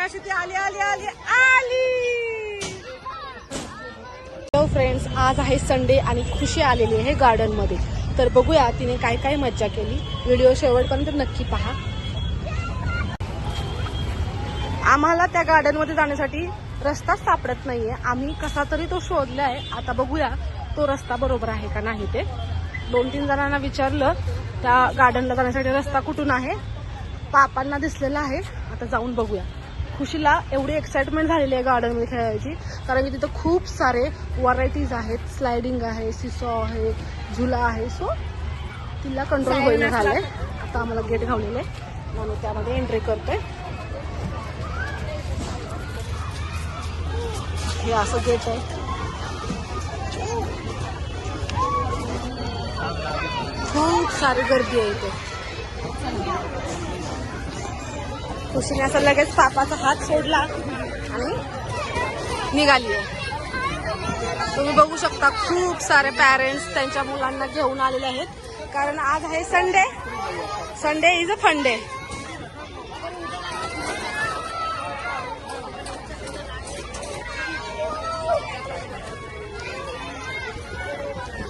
अशी ती आली आली आली आली. हॅलो फ्रेंड्स, आज आहे संडे आणि खुशी आलेली आहे गार्डन मध्ये. तर बघूया तिने काय काय मज्जा केली. व्हिडिओ शेवटपर्यंत नक्की पहा. आम्हाला त्या गार्डन मध्ये जाण्यासाठी रस्ता सापडत नाहीये. आम्ही कसा तरी तो शोधलाय. आता बघूया तो रस्ता बरोबर आहे का नाही ते. 2-3 जणांना विचारलं त्या गार्डनला जाण्यासाठी रस्ता कुठून आहे. पापांना दिसलेला आहे. आता जाऊन बघूया. खुशीला एवढी एक्साइटमेंट झालेली आहे गार्डन मध्ये खेळायची, कारण की तिथं खूप सारे व्हरायटीज आहेत. स्लायडिंग आहे, सिसॉ आहे, झुला आहे. सो तिला कंट्रोल होईना झालंय. आता आम्हाला गेट घावलेले म्हणून त्यामध्ये एंट्री करतोय. हे असं गेट आहे. खूप सारी गर्दी आहे इथे. खुशीने असं लगेच पापाचा हात सोडला आणि निघाली आहे. तुम्ही बघू शकता खूप सारे पॅरेंट्स त्यांच्या मुलांना घेऊन आलेले आहेत, कारण आज आहे Sunday. Sunday is a fun day.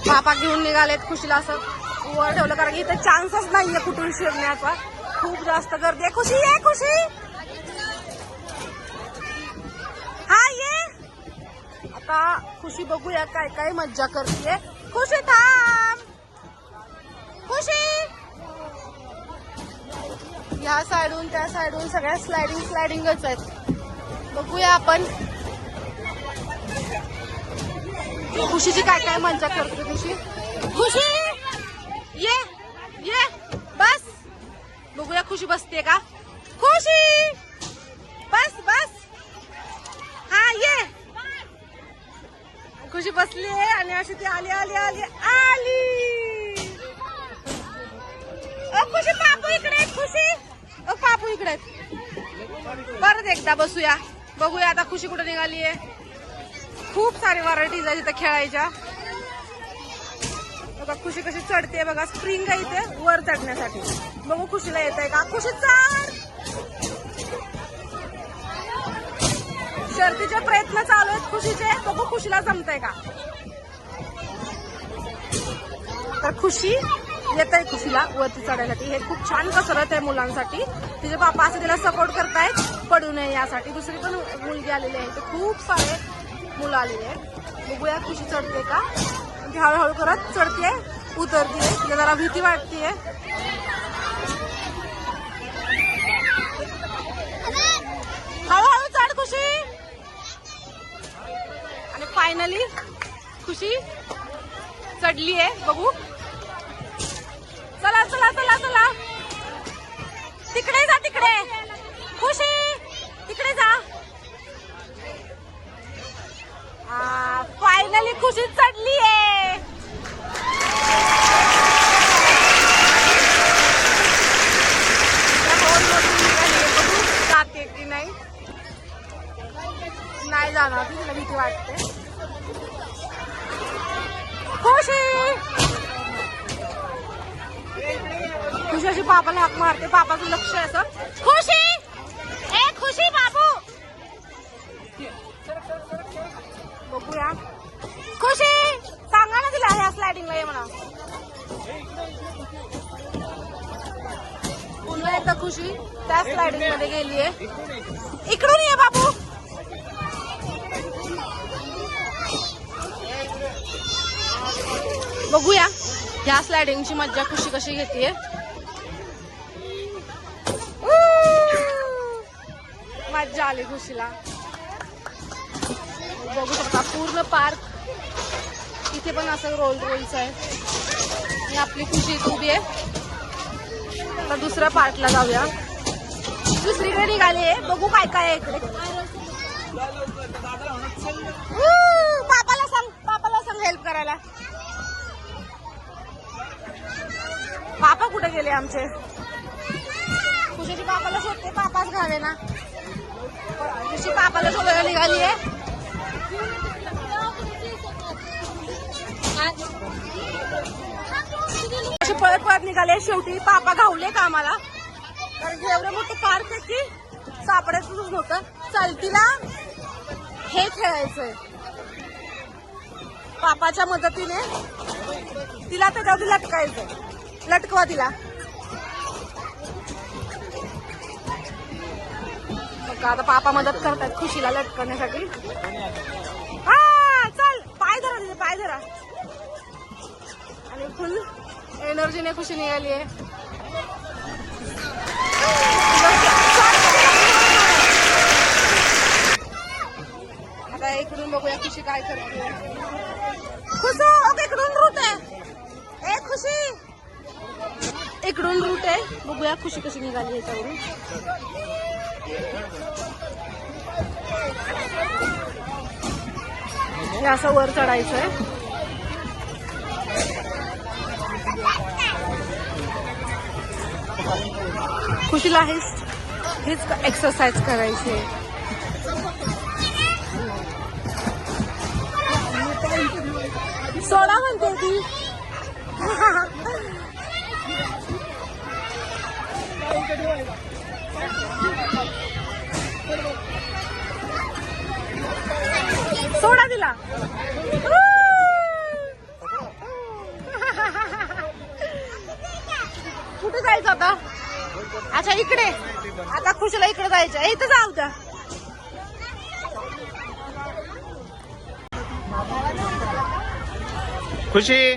पापा घेऊन निघालेत. खुशीला असं वर ठेवलं, कारण की इथे चान्सच नाहीये कुठून शिरण्याचा. खूप जास्त गर्दी आहे. खुशी ये, खुशी हा ये. आता खुशी बघूया काय काय मज्जा करते. खुशी थांब. खुशी या साइडून त्या साइडून सगळ्या स्लायडिंगच आहेत. बघूया आपण खुशीची काय काय मज्जा करते. खुशी खुशी ये ये बस. बघूया खुशी बसते का. खुशी बस बस. हा ये. खुशी बसली आहे आणि अशी ती आली आली आली आली. खुशी पापू इकडे आहेत. खुशी पापू इकडे आहेत. परत एकदा बसूया. बघूया आता खुशी कुठे निघाली आहे. खूप सारी व्हरायटीज आहे तिथे खेळायच्या. बघा खुशी कशी चढते. बघा स्प्रिंग आहे इथे वर चढण्यासाठी. बघू खुशीला येत आहे का. खुशी चढ. शर्तीचे प्रयत्न चालू आहेत खुशीचे. बघू खुशीला जमतंय का. तर खुशी येत आहे खुशीला वरती चढायसाठी. हे खूप छान कसरत आहे मुलांसाठी. तिचे पापा असं तिला सपोर्ट करतायत पडू नये यासाठी. दुसरी पण मुलगी आलेली आहे. ते खूप सारे मुलं आलेली आहेत. बघूया खुशी चढते का. ती हळूहळू करत चढते उतरते. तिला जरा भीती वाटतेय. हळूहळू चढ खुशी. आणि फायनली खुशी चढली आहे. बघू. चला चला चला चला. तिकडे जा तिकडे. खुशी तिकडे जा. फायनली खुशी चढली आहे. जाते की नाही. नाही जाणार ती. तिला भीती वाटते. खुशी खुशी अशी पापाला हाक मारते. पापाचं लक्ष आहे असं. खुशी ए खुशी बाबू. बघूया. खुशी सांगा ना तिला ह्या स्लायडिंगला ये म्हणा. पुन्हा एकदा खुशी त्या स्लायडिंग मध्ये गेलीये. इकडून ये बाबू. बघूया ह्या स्लायडिंगची मज्जा खुशी कशी घेतीये. मज्जा आली खुशीला. बघू शकता पूर्ण पार्क. इथे पण असं रोल्स आहे. आणि आपली खुशी इथे उभी आहे. आता दुसऱ्या पार्कला जाऊया. दुसरीकडे निघाली आहे. बघू काय काय आहे इकडे. पापाला सांग हेल्प करायला. पापा कुठे गेले आमचे. खुशीची पापाला शोधते. पापाच घावे ना. खुशी पापाला शोधायला निघाली आहे. अशी पळत पळत निघाले. शेवटी पापा घावले का आम्हाला, कारण की एवढं मोठं पार्क आहे की सापडायचंच नव्हतं. चल तिला हे खेळायचंय पापाच्या मदतीने. तिला त्याच्यावरती लटकायचंय. लटकवा तिला. आता पापा मदत करतात खुशीला लटकवण्यासाठी. हा चल पाय धरा तिथे, पाय धरा. आणि फुल एनर्जीने खुशी निघाली आहे. आता इकडून बघूया खुशी काय करते. खुशी ओके, इकडून रूट आहे. ए खुशी इकडून रूट आहे. बघूया खुशी कशी निघाली याच्यावरून. हे असं वर चढायचंय. खुशीला हेच एक्सरसाइज करायची आहे. सोडा म्हणते ती. सोडा दिला. कुठे जायचं आता? अच्छा इकडे. आता खुशीला इकडे जायचं. इथं जाऊ द्या. खुशी